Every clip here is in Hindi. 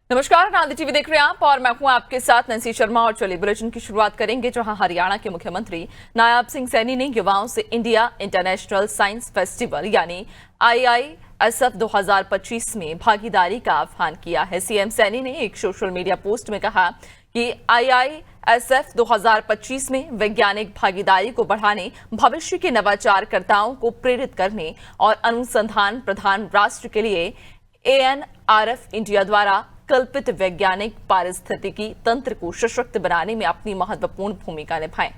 नमस्कार, नांदी टीवी देख रहे हैं आप और मैं हूं आपके साथ नैन्सी शर्मा। और चलिए बुलेटिन की शुरुआत करेंगे, जहां हरियाणा के मुख्यमंत्री नायब सिंह सैनी ने युवाओं से इंडिया इंटरनेशनल साइंस फेस्टिवल यानी IISF 2025 में भागीदारी का आह्वान किया है। सीएम सैनी ने एक सोशल मीडिया पोस्ट में कहा कि IISF 2025 में वैज्ञानिक भागीदारी को बढ़ाने, भविष्य के नवाचारकर्ताओं को प्रेरित करने और अनुसंधान प्रधान राष्ट्र के लिए ANRF इंडिया द्वारा कल्पित वैज्ञानिक पारिस्थितिकी तंत्र को सशक्त बनाने में अपनी महत्वपूर्ण भूमिका निभाएं।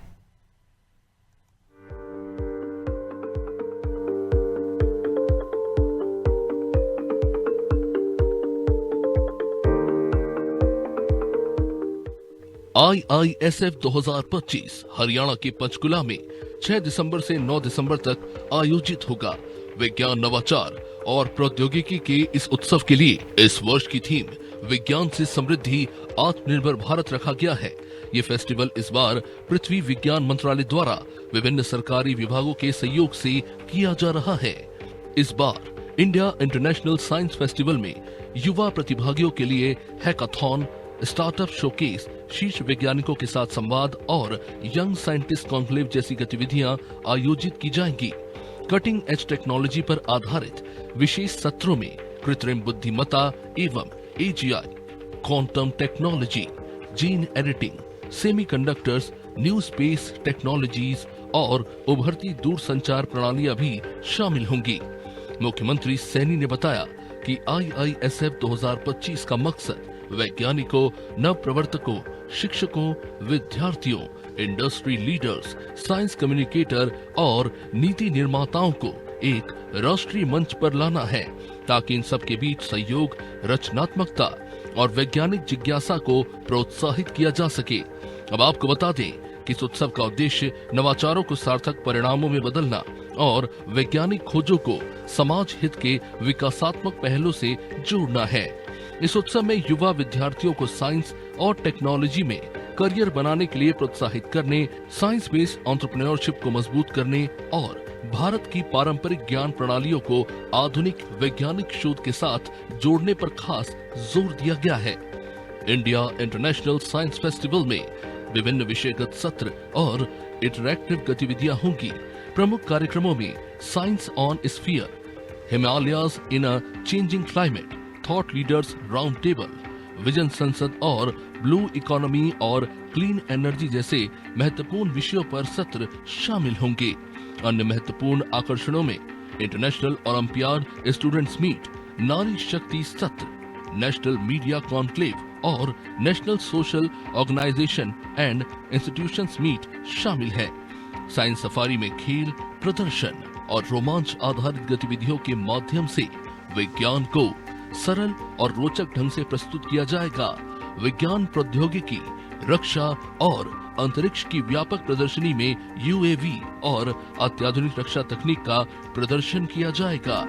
IISF 2025 हरियाणा के पंचकुला में 6 दिसंबर से 9 दिसंबर तक आयोजित होगा। विज्ञान, नवाचार और प्रौद्योगिकी के इस उत्सव के लिए इस वर्ष की थीम विज्ञान से समृद्धि, आत्मनिर्भर भारत रखा गया है। ये फेस्टिवल इस बार पृथ्वी विज्ञान मंत्रालय द्वारा विभिन्न सरकारी विभागों के सहयोग से किया जा रहा है। इस बार इंडिया इंटरनेशनल साइंस फेस्टिवल में युवा प्रतिभागियों के लिए हैकाथॉन, स्टार्टअप शोकेस, शीर्ष वैज्ञानिकों के साथ संवाद और यंग साइंटिस्ट कॉन्क्लेव जैसी गतिविधियां आयोजित की जाएंगी। कटिंग एज टेक्नोलॉजी पर आधारित विशेष सत्रों में कृत्रिम बुद्धिमत्ता एवं AGI, quantum technology, gene editing, semiconductors, new space technologies और उभरती दूरसंचार प्रणालियां भी शामिल होंगी। मुख्यमंत्री सैनी ने बताया कि IISF 2025 का मकसद वैज्ञानिकों, नवप्रवर्तकों, शिक्षकों, विद्यार्थियों, इंडस्ट्री लीडर्स, साइंस कम्युनिकेटर और नीति निर्माताओं को एक राष्ट्रीय मंच पर लाना है, ताकि इन सब के बीच सहयोग, रचनात्मकता और वैज्ञानिक जिज्ञासा को प्रोत्साहित किया जा सके। अब आपको बता दें कि इस उत्सव का उद्देश्य नवाचारों को सार्थक परिणामों में बदलना और वैज्ञानिक खोजों को समाज हित के विकासात्मक पहलों से जोड़ना है। इस उत्सव में युवा विद्यार्थियों को साइंस और टेक्नोलॉजी में करियर बनाने के लिए प्रोत्साहित करने, साइंस बेस्ड एंटरप्रेन्योरशिप को मजबूत करने और भारत की पारंपरिक ज्ञान प्रणालियों को आधुनिक वैज्ञानिक शोध के साथ जोड़ने पर खास जोर दिया गया है। इंडिया इंटरनेशनल साइंस फेस्टिवल में विभिन्न विषयगत सत्र और इंटरैक्टिव गतिविधियां होंगी। प्रमुख कार्यक्रमों में science on sphere, Himalayas in a changing climate, thought leaders round table, vision संसद और ब्लू इकोनॉमी और क्लीन एनर्जी जैसे महत्वपूर्ण विषयों पर सत्र शामिल होंगे। अन्य महत्वपूर्ण आकर्षणों में इंटरनेशनल ओलंपियाड स्टूडेंट्स मीट, नारी शक्ति सत्र, नेशनल मीडिया कॉन्क्लेव और national social organization and institutions meet शामिल है। साइंस सफारी में खेल, प्रदर्शन और रोमांच आधारित गतिविधियों के माध्यम से विज्ञान को सरल और रोचक ढंग से प्रस्तुत किया जाएगा। विज्ञान, प्रौद्योगिकी, रक्षा और अंतरिक्ष की व्यापक प्रदर्शनी में UAV और अत्याधुनिक रक्षा तकनीक का प्रदर्शन किया जाएगा।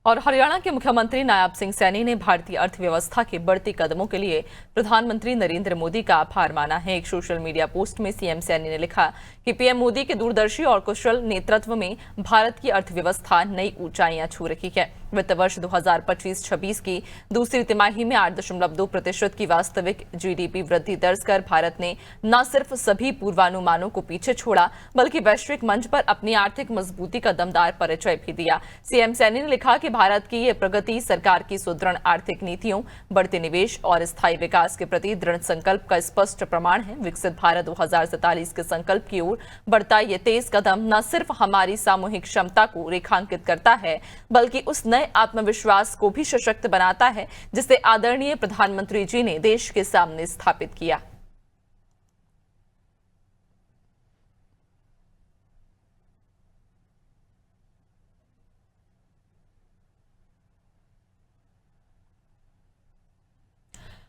और हरियाणा के मुख्यमंत्री नायब सिंह सैनी ने भारतीय अर्थव्यवस्था के बढ़ते कदमों के लिए प्रधानमंत्री नरेंद्र मोदी का आभार माना है। एक सोशल मीडिया पोस्ट में सीएम सैनी ने लिखा कि पीएम मोदी के दूरदर्शी और कुशल नेतृत्व में भारत की अर्थव्यवस्था नई ऊंचाइयां छू रही है। वित्त वर्ष 2025-26 की दूसरी तिमाही में 8.2% की वास्तविक GDP वृद्धि दर्ज कर भारत ने न सिर्फ सभी पूर्वानुमानों को पीछे छोड़ा, बल्कि वैश्विक मंच पर अपनी आर्थिक मजबूती का दमदार परिचय भी दिया। सीएम सैनी ने लिखा कि भारत की यह प्रगति सरकार की सुदृढ़ आर्थिक नीतियों, बढ़ते निवेश और स्थायी विकास के प्रति दृढ़ संकल्प का स्पष्ट प्रमाण है। विकसित भारत 2047 के संकल्प की ओर बढ़ता यह तेज कदम न सिर्फ हमारी सामूहिक क्षमता को रेखांकित करता है, बल्कि उस नए आत्मविश्वास को भी सशक्त बनाता है जिसे आदरणीय प्रधानमंत्री जी ने देश के सामने स्थापित किया।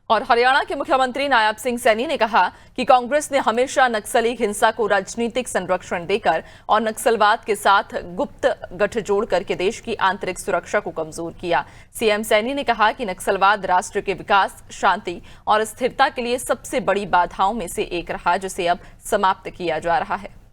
और हरियाणा के मुख्यमंत्री नायब सिंह सैनी ने कहा कि कांग्रेस ने हमेशा नक्सली हिंसा को राजनीतिक संरक्षण देकर और नक्सलवाद के साथ गुप्त गठजोड़ करके देश की आंतरिक सुरक्षा को कमजोर किया। सीएम सैनी ने कहा कि नक्सलवाद राष्ट्र के विकास, शांति और स्थिरता के लिए सबसे बड़ी बाधाओं में से एक रहा, जिसे अब समाप्त किया जा रहा है।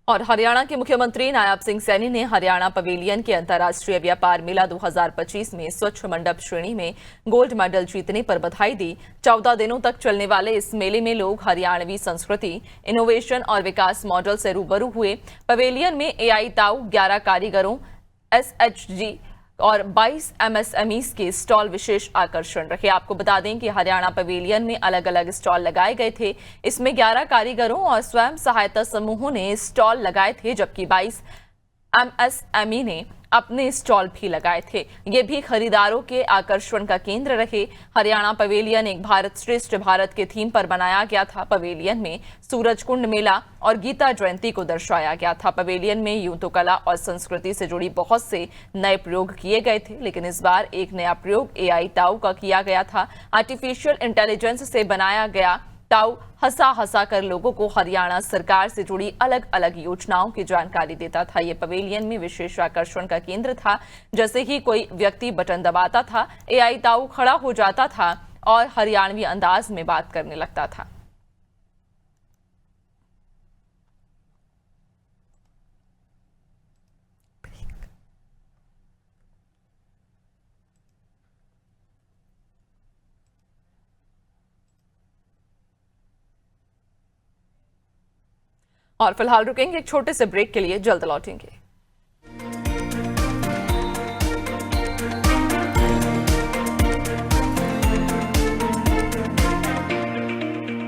और हरियाणा के मुख्यमंत्री नायब सिंह सैनी ने हरियाणा पवेलियन के अंतर्राष्ट्रीय व्यापार मेला 2025 में स्वच्छ मंडप श्रेणी में गोल्ड मेडल जीतने पर बधाई दी। 14 दिनों तक चलने वाले इस मेले में लोग हरियाणवी संस्कृति, इनोवेशन और विकास मॉडल से रूबरू हुए। पवेलियन में एआई ताऊ, 11 कारीगरों, एसएचजी और 22 एमएसएमईज के स्टॉल विशेष आकर्षण रहे। आपको बता दें कि हरियाणा पवेलियन में अलग अलग स्टॉल लगाए गए थे। इसमें 11 कारीगरों और स्वयं सहायता समूहों ने स्टॉल लगाए थे, जबकि 22 एमएसएमई ने अपने स्टॉल भी लगाए थे। ये भी खरीदारों के आकर्षण का केंद्र रहे। हरियाणा पवेलियन एक भारत श्रेष्ठ भारत के थीम पर बनाया गया था। पवेलियन में सूरजकुंड मेला और गीता जयंती को दर्शाया गया था। पवेलियन में यूं तो कला और संस्कृति से जुड़ी बहुत से नए प्रयोग किए गए थे, लेकिन इस बार एक नया प्रयोग एआई ताऊ का किया गया था। आर्टिफिशियल इंटेलिजेंस से बनाया गया ताऊ हंसा हंसा कर लोगों को हरियाणा सरकार से जुड़ी अलग अलग योजनाओं की जानकारी देता था। ये पवेलियन में विशेष आकर्षण का केंद्र था। जैसे ही कोई व्यक्ति बटन दबाता था, एआई ताऊ खड़ा हो जाता था और हरियाणवी अंदाज में बात करने लगता था। और फिलहाल रुकेंगे एक छोटे से ब्रेक के लिए, जल्द लौटेंगे।